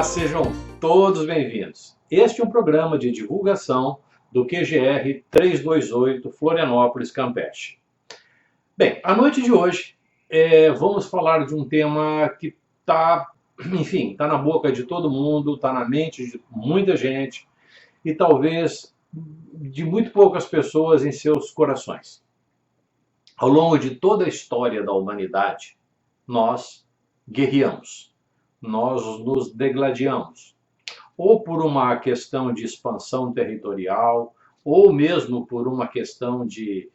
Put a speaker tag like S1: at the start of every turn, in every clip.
S1: sejam todos bem-vindos. Este é um programa de divulgação do QGR 328 Florianópolis, Campeche. Bem, a noite de hoje vamos falar de um tema que está na boca de todo mundo, está na mente de muita gente e talvez de muito poucas pessoas em seus corações. Ao longo de toda a história da humanidade, nós guerreamos, nós nos degladiamos, ou por uma questão de expansão territorial, ou mesmo por uma questão de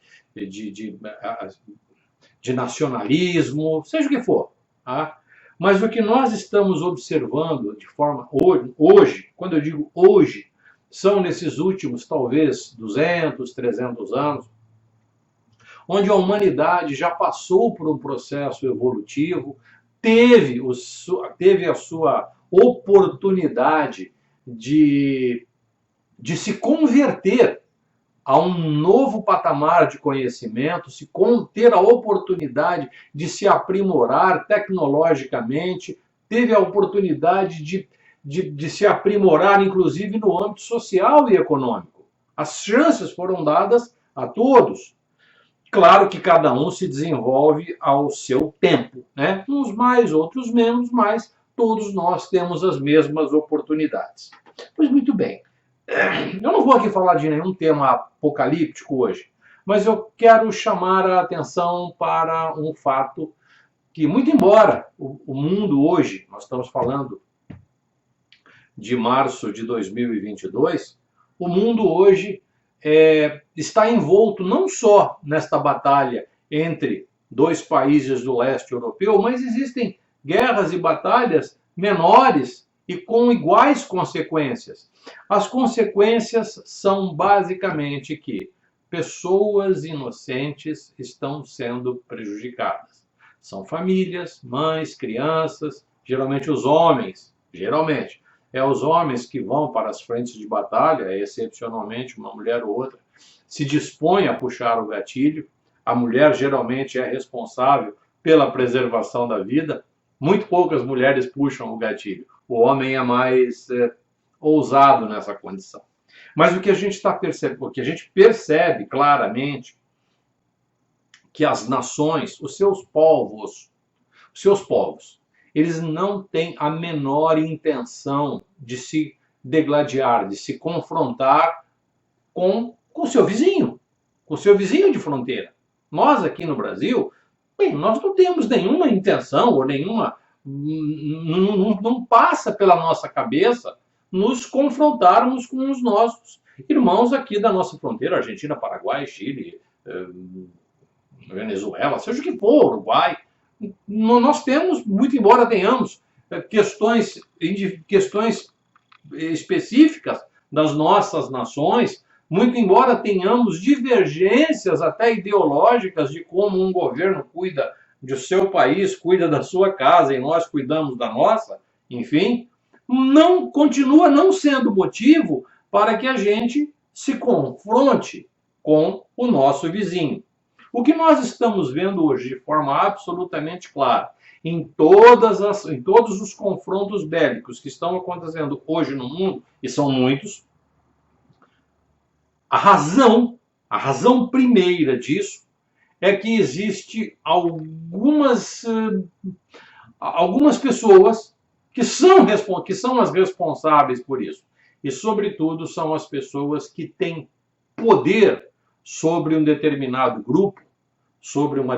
S1: nacionalismo, seja o que for. Tá? Mas o que nós estamos observando de forma hoje, quando eu digo hoje, são nesses últimos talvez 200, 300 anos, onde a humanidade já passou por um processo evolutivo, teve a sua oportunidade de se converter a um novo patamar de conhecimento, ter a oportunidade de se aprimorar tecnologicamente, teve a oportunidade de se aprimorar, inclusive, no âmbito social e econômico. As chances foram dadas a todos. Claro que cada um se desenvolve ao seu tempo, né? Uns mais, outros menos, mas todos nós temos as mesmas oportunidades. Pois muito bem, eu não vou aqui falar de nenhum tema apocalíptico hoje, mas eu quero chamar a atenção para um fato que, muito embora o mundo hoje, nós estamos falando de março de 2022, o mundo hoje está envolto não só nesta batalha entre dois países do leste europeu, mas existem guerras e batalhas menores e com iguais consequências. As consequências são basicamente que pessoas inocentes estão sendo prejudicadas. São famílias, mães, crianças, geralmente os homens, os homens que vão para as frentes de batalha, excepcionalmente uma mulher ou outra, se dispõe a puxar o gatilho. A mulher geralmente é responsável pela preservação da vida. Muito poucas mulheres puxam o gatilho. O homem é mais ousado nessa condição. Mas o que a gente percebe claramente que as nações, os seus povos, eles não têm a menor intenção de se degladiar, de se confrontar com o seu vizinho de fronteira. Nós aqui no Brasil, nós não temos nenhuma intenção ou não passa pela nossa cabeça nos confrontarmos com os nossos irmãos aqui da nossa fronteira, Argentina, Paraguai, Chile, Venezuela, seja o que for, Uruguai. Nós temos, muito embora tenhamos questões específicas das nossas nações, muito embora tenhamos divergências até ideológicas de como um governo cuida do seu país, cuida da sua casa e nós cuidamos da nossa, enfim, continua não sendo motivo para que a gente se confronte com o nosso vizinho. O que nós estamos vendo hoje de forma absolutamente clara, em todos os confrontos bélicos que estão acontecendo hoje no mundo, e são muitos, a razão primeira disso é que existe algumas pessoas que são as responsáveis por isso. E, sobretudo, são as pessoas que têm poder sobre um determinado grupo, sobre um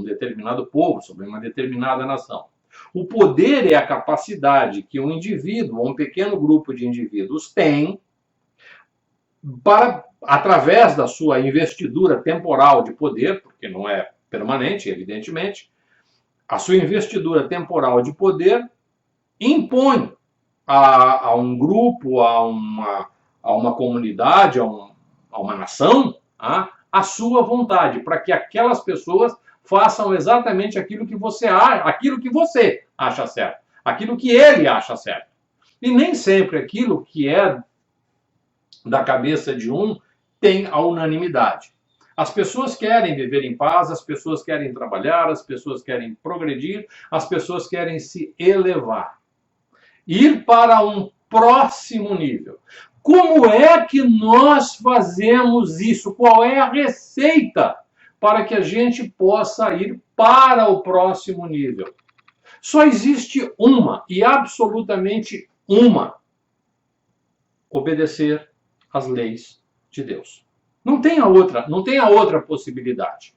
S1: determinado povo, sobre uma determinada nação. O poder é a capacidade que um indivíduo ou um pequeno grupo de indivíduos tem para, através da sua investidura temporal de poder, porque não é permanente, evidentemente, a sua investidura temporal de poder impõe a um grupo, a uma comunidade, a uma nação, a sua vontade, para que aquelas pessoas façam exatamente aquilo que você acha certo, aquilo que ele acha certo. E nem sempre aquilo que é da cabeça de um tem a unanimidade. As pessoas querem viver em paz, as pessoas querem trabalhar, as pessoas querem progredir, as pessoas querem se elevar. Ir para um próximo nível. Como é que nós fazemos isso? Qual é a receita para que a gente possa ir para o próximo nível? Só existe uma, e absolutamente uma: obedecer às leis de Deus. Não tem a outra possibilidade.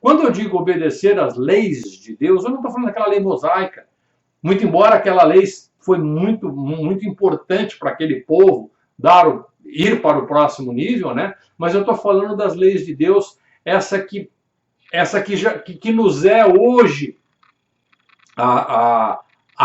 S1: Quando eu digo obedecer às leis de Deus, eu não estou falando daquela lei mosaica. Muito embora aquela lei foi muito importante para aquele povo ir para o próximo nível, né? Mas eu estou falando das leis de Deus, essa que nos é hoje a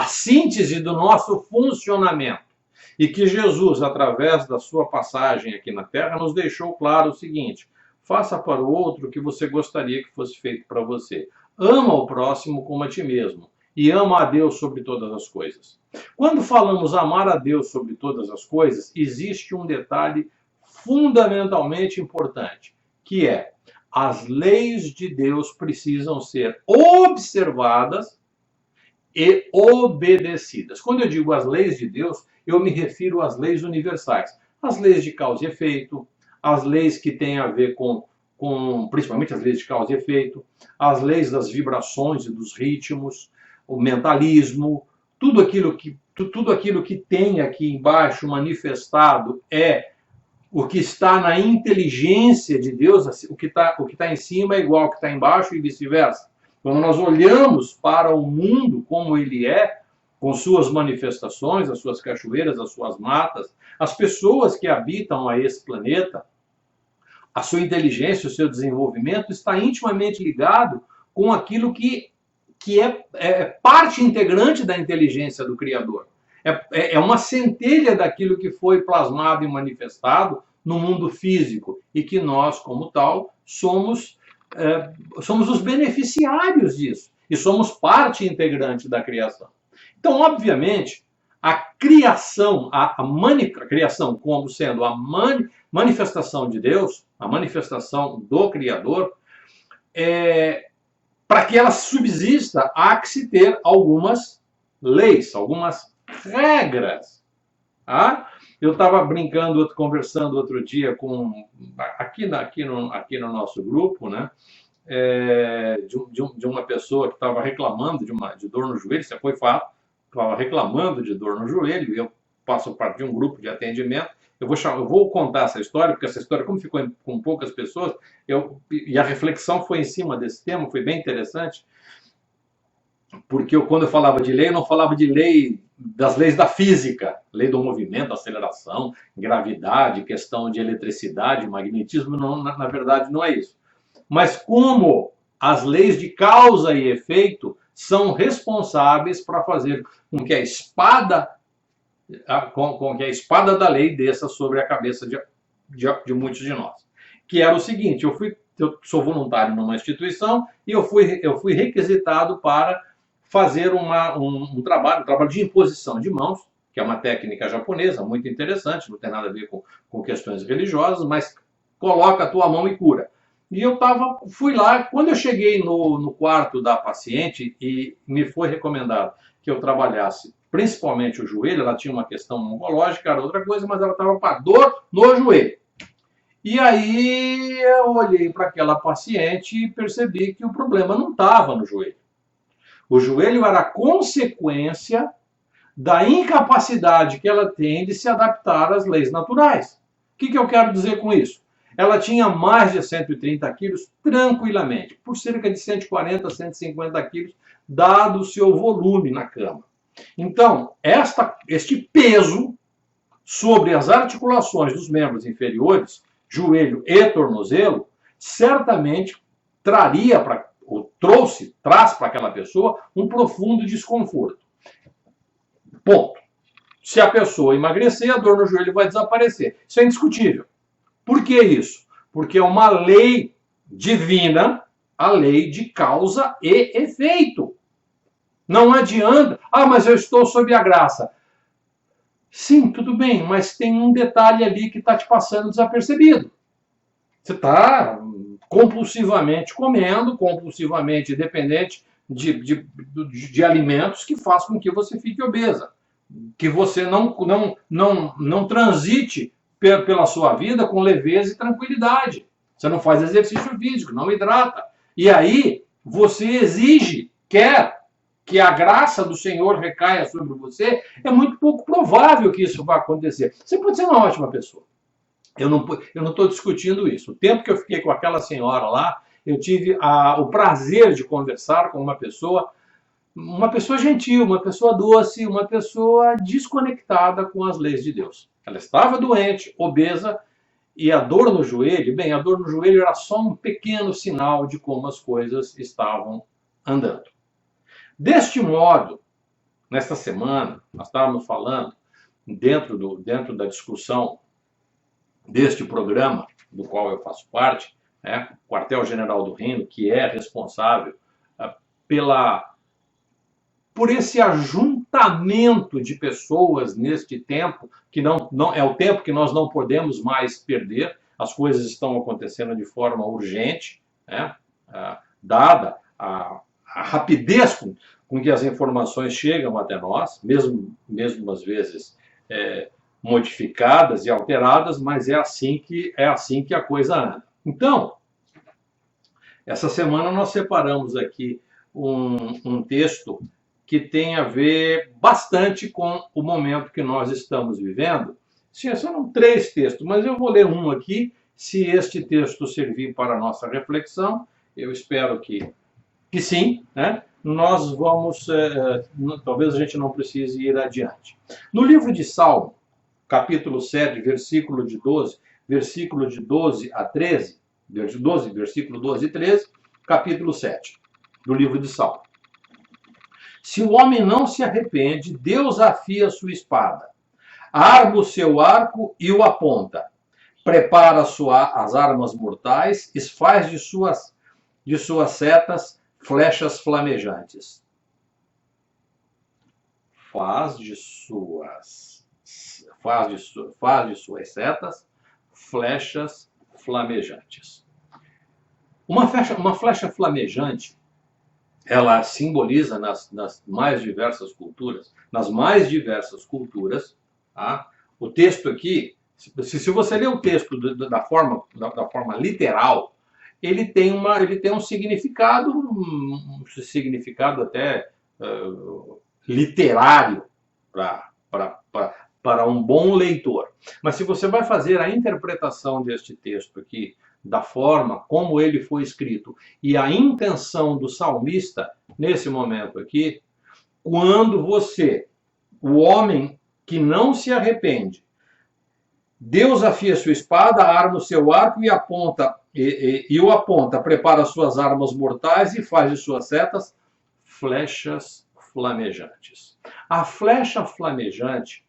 S1: síntese do nosso funcionamento. E que Jesus, através da sua passagem aqui na Terra, nos deixou claro o seguinte: faça para o outro o que você gostaria que fosse feito para você. Ama o próximo como a ti mesmo. E ama a Deus sobre todas as coisas. Quando falamos amar a Deus sobre todas as coisas, existe um detalhe fundamentalmente importante, que é: as leis de Deus precisam ser observadas e obedecidas. Quando eu digo as leis de Deus, eu me refiro às leis universais. As leis de causa e efeito, as leis que têm a ver principalmente as leis de causa e efeito, as leis das vibrações e dos ritmos, o mentalismo, tudo aquilo que tem aqui embaixo manifestado é o que está na inteligência de Deus. O que tá em cima é igual ao que está embaixo e vice-versa. Quando nós olhamos para o mundo como ele é, com suas manifestações, as suas cachoeiras, as suas matas, as pessoas que habitam a esse planeta, a sua inteligência, o seu desenvolvimento está intimamente ligado com aquilo que é parte integrante da inteligência do Criador. É uma centelha daquilo que foi plasmado e manifestado no mundo físico e que nós, como tal, somos os beneficiários disso e somos parte integrante da criação. Então, obviamente, a criação, a criação como sendo a manifestação de Deus, a manifestação do Criador, para que ela subsista, há que se ter algumas leis, algumas regras. Tá? Eu estava conversando outro dia aqui no nosso grupo, né? De uma pessoa que estava reclamando de dor no joelho, isso foi fato, estava reclamando de dor no joelho, e eu faço parte de um grupo de atendimento. Eu vou contar essa história, porque essa história, como ficou com poucas pessoas, e a reflexão foi em cima desse tema, foi bem interessante, porque quando eu falava de lei, eu não falava de lei das leis da física, lei do movimento, aceleração, gravidade, questão de eletricidade, magnetismo, não, na verdade não é isso. Mas como as leis de causa e efeito são responsáveis para fazer com que a espada da lei desça sobre a cabeça de muitos de nós. Que era o seguinte: eu sou voluntário numa instituição e eu fui requisitado para fazer um trabalho de imposição de mãos, que é uma técnica japonesa muito interessante, não tem nada a ver com questões religiosas, mas coloca a tua mão e cura. E eu fui lá, quando eu cheguei no quarto da paciente e me foi recomendado que eu trabalhasse principalmente o joelho, ela tinha uma questão oncológica, era outra coisa, mas ela estava com a dor no joelho. E aí eu olhei para aquela paciente e percebi que o problema não estava no joelho. O joelho era consequência da incapacidade que ela tem de se adaptar às leis naturais. O que eu quero dizer com isso? Ela tinha mais de 130 quilos tranquilamente, por cerca de 140, 150 quilos, dado o seu volume na cama. Então, este peso sobre as articulações dos membros inferiores, joelho e tornozelo, certamente traz para aquela pessoa um profundo desconforto. Ponto. Se a pessoa emagrecer, a dor no joelho vai desaparecer. Isso é indiscutível. Por que isso? Porque é uma lei divina, a lei de causa e efeito. Não adianta, mas eu estou sob a graça. Sim, tudo bem, mas tem um detalhe ali que está te passando desapercebido. Você está compulsivamente comendo, compulsivamente dependente de alimentos que faz com que você fique obesa. que você não transite pela sua vida com leveza e tranquilidade. Você não faz exercício físico, não hidrata. E aí você exige, quer que a graça do Senhor recaia sobre você, é muito pouco provável que isso vá acontecer. Você pode ser uma ótima pessoa. Eu não estou discutindo isso. O tempo que eu fiquei com aquela senhora lá, eu tive o prazer de conversar com uma pessoa gentil, uma pessoa doce, uma pessoa desconectada com as leis de Deus. Ela estava doente, obesa, e a dor no joelho, bem, a dor no joelho era só um pequeno sinal de como as coisas estavam andando. Deste modo, nesta semana, nós estávamos falando, dentro da discussão deste programa, do qual eu faço parte, né, o Quartel-General do Reino, que é responsável por esse ajuntamento de pessoas neste tempo, que não é o tempo que nós não podemos mais perder, as coisas estão acontecendo de forma urgente, né, dada a rapidez com que as informações chegam até nós, mesmo às vezes modificadas e alteradas, mas é assim que a coisa anda. Então, essa semana nós separamos aqui um texto que tem a ver bastante com o momento que nós estamos vivendo. Sim, são 3 textos, mas eu vou ler um aqui. Se este texto servir para a nossa reflexão, eu espero que sim, né? Nós vamos, talvez a gente não precise ir adiante. No livro de Salmo, capítulo 7, versículo de 12 a 13, versículo 12 e 13, capítulo 7 do livro de Salmo. Se o homem não se arrepende, Deus afia sua espada, arma o seu arco e o aponta, prepara as armas mortais, faz de suas setas flechas flamejantes. Faz de suas setas flechas flamejantes. Uma flecha flamejante, ela simboliza nas mais diversas culturas, tá? O texto aqui, se você ler o texto da forma literal, ele tem um significado até literário para um bom leitor. Mas se você vai fazer a interpretação deste texto aqui, da forma como ele foi escrito e a intenção do salmista nesse momento aqui, quando o homem que não se arrepende, Deus afia sua espada, arma o seu arco e o aponta, prepara suas armas mortais e faz de suas setas flechas flamejantes. A flecha flamejante,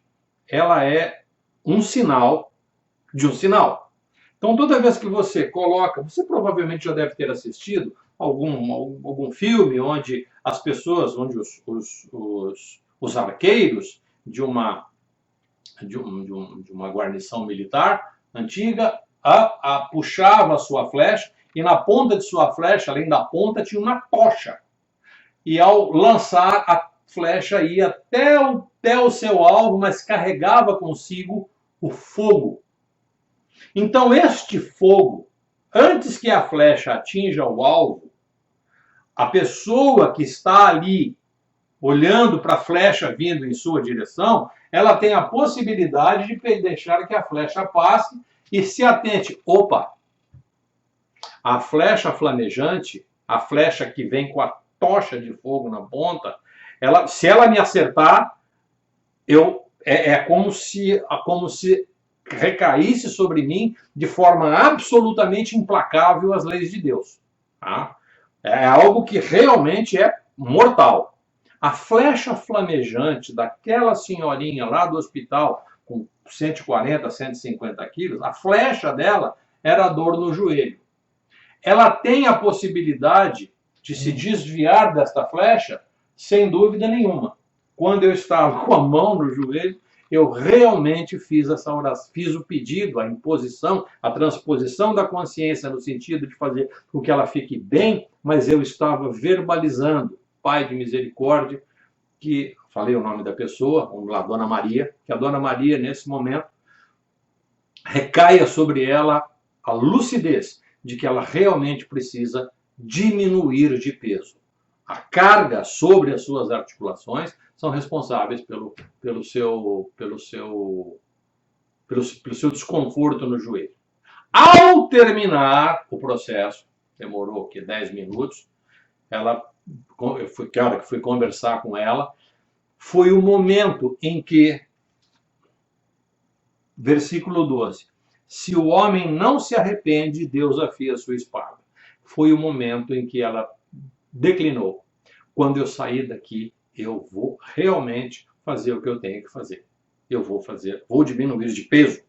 S1: ela é um sinal de um sinal. Então, toda vez que você coloca, você provavelmente já deve ter assistido algum filme onde as pessoas, onde os arqueiros de uma guarnição militar antiga puxava a sua flecha e na ponta de sua flecha, além da ponta, tinha uma tocha. E ao lançar, a flecha ia até o seu alvo, mas carregava consigo o fogo. Então, este fogo, antes que a flecha atinja o alvo, a pessoa que está ali olhando para a flecha vindo em sua direção, ela tem a possibilidade de deixar que a flecha passe e se atente. Opa! A flecha flamejante, a flecha que vem com a tocha de fogo na ponta, se ela me acertar, é como se recaísse sobre mim de forma absolutamente implacável as leis de Deus. Tá? É algo que realmente é mortal. A flecha flamejante daquela senhorinha lá do hospital, com 140, 150 quilos, a flecha dela era a dor no joelho. Ela tem a possibilidade de se desviar desta flecha, sem dúvida nenhuma. Quando eu estava com a mão no joelho, eu realmente fiz essa oração, fiz o pedido, a imposição, a transposição da consciência no sentido de fazer com que ela fique bem, mas eu estava verbalizando, Pai de misericórdia, que falei o nome da pessoa, vamos lá, Dona Maria, que a Dona Maria, nesse momento, recaia sobre ela a lucidez de que ela realmente precisa diminuir de peso. A carga sobre as suas articulações são responsáveis pelo seu desconforto no joelho. Ao terminar o processo, demorou 10 minutos, que hora que fui conversar com ela, foi o momento em que, versículo 12, se o homem não se arrepende, Deus afia a sua espada. Foi o momento em que ela declinou. Quando eu sair daqui, eu vou realmente fazer o que eu tenho que fazer. Eu vou diminuir de peso.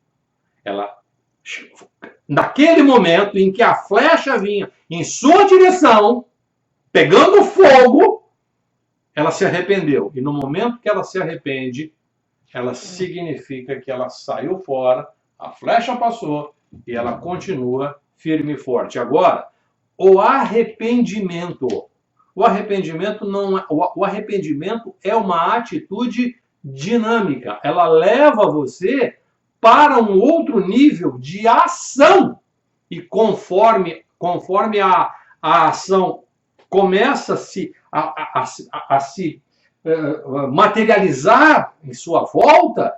S1: Naquele momento em que a flecha vinha em sua direção, pegando fogo, ela se arrependeu. E no momento que ela se arrepende, ela significa que ela saiu fora, a flecha passou e ela continua firme e forte. Agora, o arrependimento é uma atitude dinâmica. Ela leva você para um outro nível de ação. E conforme a ação começa a se materializar em sua volta,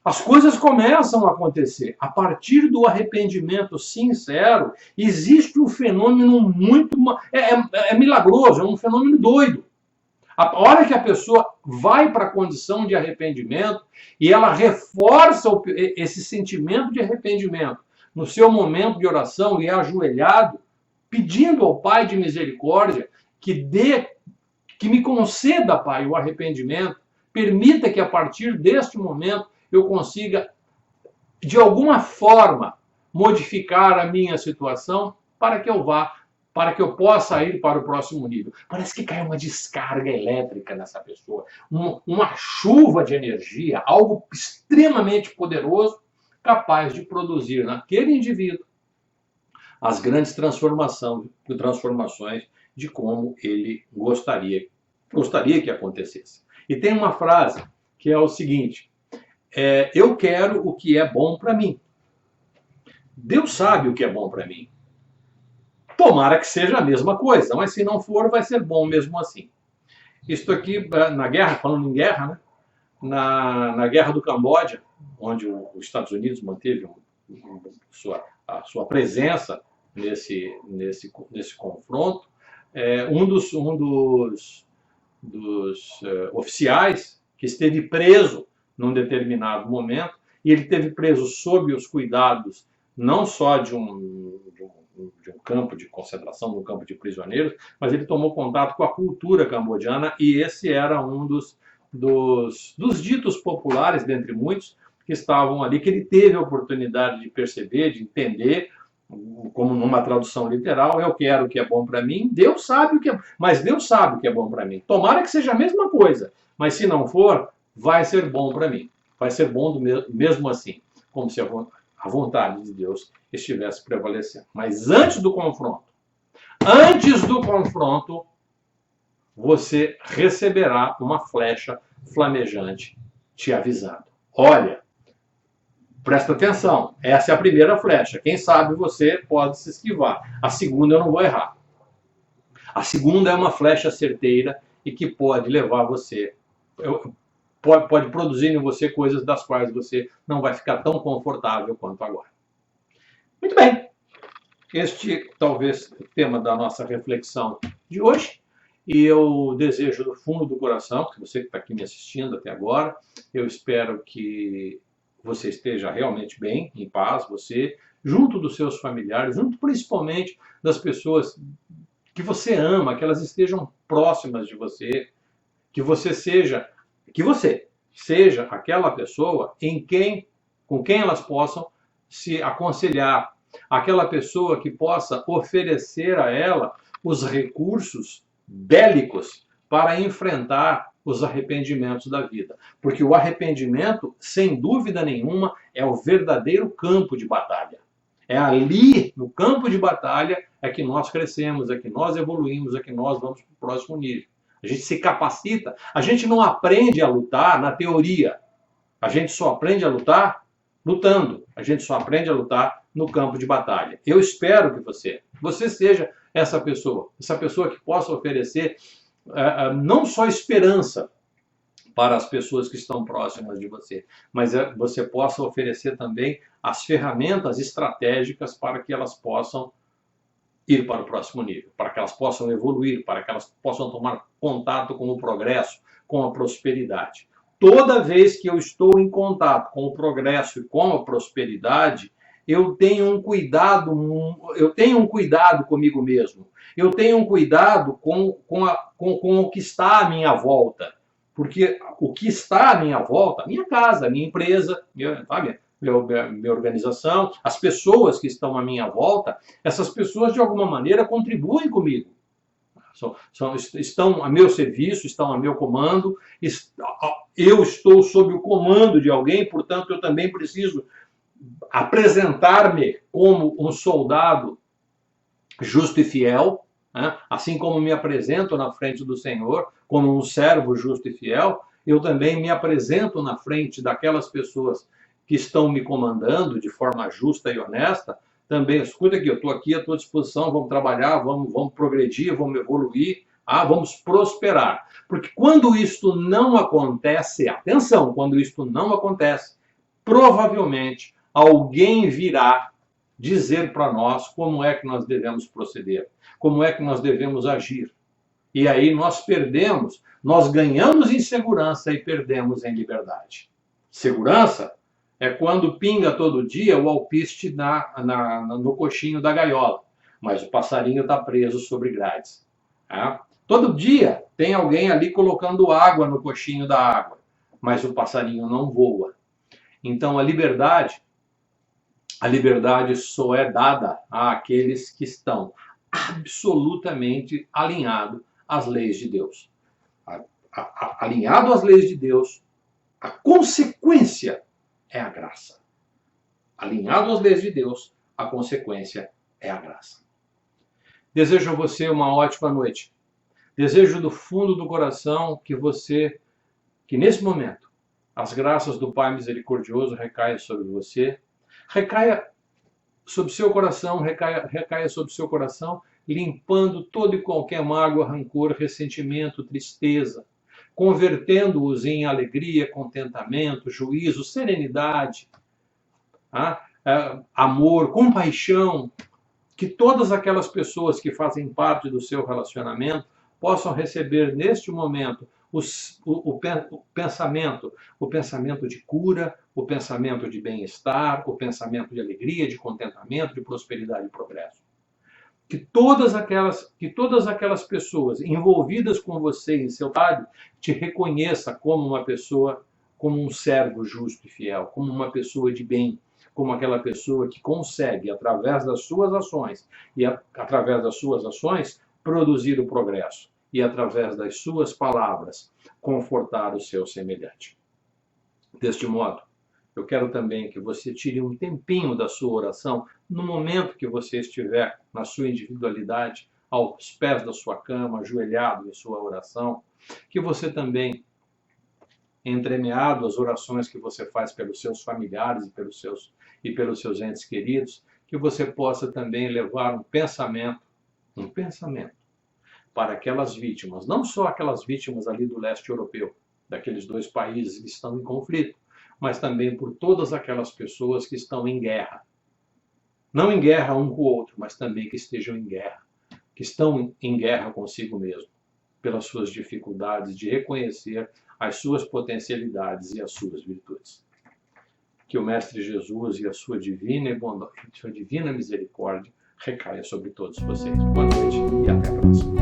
S1: as coisas começam a acontecer. A partir do arrependimento sincero, existe um fenômeno muito... É milagroso, é um fenômeno doido. A hora que a pessoa vai para a condição de arrependimento e ela reforça esse sentimento de arrependimento no seu momento de oração e é ajoelhado, pedindo ao Pai de misericórdia que me conceda, Pai, o arrependimento, permita que a partir deste momento eu consiga, de alguma forma, modificar a minha situação para que eu possa ir para o próximo nível. Parece que cai uma descarga elétrica nessa pessoa, uma chuva de energia, algo extremamente poderoso, capaz de produzir naquele indivíduo as grandes transformações de como ele gostaria que acontecesse. E tem uma frase que é o seguinte: eu quero o que é bom para mim. Deus sabe o que é bom para mim. Tomara que seja a mesma coisa, mas se não for, vai ser bom mesmo assim. Isto aqui, na guerra, falando em guerra, né? Na guerra do Camboja, onde os Estados Unidos manteve a sua presença nesse confronto, um dos oficiais que esteve preso num determinado momento, e ele esteve preso sob os cuidados não só de um campo de concentração, de um campo de prisioneiros, mas ele tomou contato com a cultura cambodiana, e esse era um dos ditos populares, dentre muitos, que estavam ali, que ele teve a oportunidade de perceber, de entender, como numa tradução literal: eu quero o que é bom para mim, Deus sabe o que é, mas Deus sabe o que é bom para mim. Tomara que seja a mesma coisa, mas se não for, vai ser bom para mim. Vai ser bom mesmo assim, como se a vontade de Deus estivesse prevalecendo. Mas antes do confronto, você receberá uma flecha flamejante te avisando: olha, presta atenção, essa é a primeira flecha. Quem sabe você pode se esquivar. A segunda eu não vou errar. A segunda é uma flecha certeira e que pode levar você, pode produzir em você coisas das quais você não vai ficar tão confortável quanto agora. Muito bem. Este talvez o tema da nossa reflexão de hoje. E eu desejo do fundo do coração, que você que está aqui me assistindo até agora, eu espero que você esteja realmente bem, em paz, você, junto dos seus familiares, junto principalmente das pessoas que você ama, que elas estejam próximas de você, que você seja aquela pessoa com quem elas possam se aconselhar, aquela pessoa que possa oferecer a ela os recursos bélicos para enfrentar os arrependimentos da vida. Porque o arrependimento, sem dúvida nenhuma, é o verdadeiro campo de batalha. É ali, no campo de batalha, é que nós crescemos, é que nós evoluímos, é que nós vamos para o próximo nível. a gente se capacita, a gente não aprende a lutar na teoria, a gente só aprende a lutar lutando, a gente só aprende a lutar no campo de batalha. Eu espero que você seja essa pessoa que possa oferecer não só esperança para as pessoas que estão próximas de você, mas você possa oferecer também as ferramentas estratégicas para que elas possam ir para o próximo nível, para que elas possam evoluir, para que elas possam tomar contato com o progresso, com a prosperidade. Toda vez que eu estou em contato com o progresso e com a prosperidade, eu tenho um cuidado comigo mesmo. Eu tenho um cuidado com o que está à minha volta. Porque o que está à minha volta, minha casa, minha empresa, minha organização, as pessoas que estão à minha volta, essas pessoas de alguma maneira contribuem comigo. Estão a meu serviço, estão a meu comando, eu estou sob o comando de alguém, portanto eu também preciso apresentar-me como um soldado justo e fiel, né? Assim como me apresento na frente do Senhor, como um servo justo e fiel, eu também me apresento na frente daquelas pessoas que estão me comandando de forma justa e honesta. Também, escuta aqui, eu estou aqui à tua disposição, vamos trabalhar, vamos progredir, vamos evoluir, vamos prosperar. Porque quando isto não acontece, atenção, quando isto não acontece, provavelmente alguém virá dizer para nós como é que nós devemos proceder, como é que nós devemos agir. E aí nós ganhamos em segurança e perdemos em liberdade. Segurança é quando pinga todo dia o alpiste no coxinho da gaiola, mas o passarinho está preso sobre grades. Todo dia tem alguém ali colocando água no coxinho da água, mas o passarinho não voa. Então a liberdade só é dada àqueles que estão absolutamente alinhados às leis de Deus. Alinhado às leis de Deus, a consequência é a graça. Alinhado às leis de Deus, a consequência é a graça. Desejo a você uma ótima noite. Desejo do fundo do coração que nesse momento, as graças do Pai misericordioso recaiam sobre você, recaia sobre seu coração, recaia sobre seu coração, limpando toda e qualquer mágoa, rancor, ressentimento, tristeza, convertendo-os em alegria, contentamento, juízo, serenidade, amor, compaixão, que todas aquelas pessoas que fazem parte do seu relacionamento possam receber neste momento o pensamento de cura, o pensamento de bem-estar, o pensamento de alegria, de contentamento, de prosperidade e progresso. Que todas aquelas pessoas envolvidas com você em seu trabalho te reconheça como uma pessoa, como um servo justo e fiel, como uma pessoa de bem, como aquela pessoa que consegue, através das suas ações, produzir o progresso. E através das suas palavras, confortar o seu semelhante. Deste modo, eu quero também que você tire um tempinho da sua oração, no momento que você estiver na sua individualidade, aos pés da sua cama, ajoelhado em sua oração, que você também, entremeado as orações que você faz pelos seus familiares e pelos seus entes queridos, que você possa também levar um pensamento para aquelas vítimas, não só aquelas vítimas ali do leste europeu, daqueles 2 países que estão em conflito, mas também por todas aquelas pessoas que estão em guerra. Não em guerra um com o outro, mas também que estejam em guerra, que estão em guerra consigo mesmo, pelas suas dificuldades de reconhecer as suas potencialidades e as suas virtudes. Que o Mestre Jesus e a sua divina e bondade, sua divina misericórdia recaia sobre todos vocês. Boa noite e até a próxima.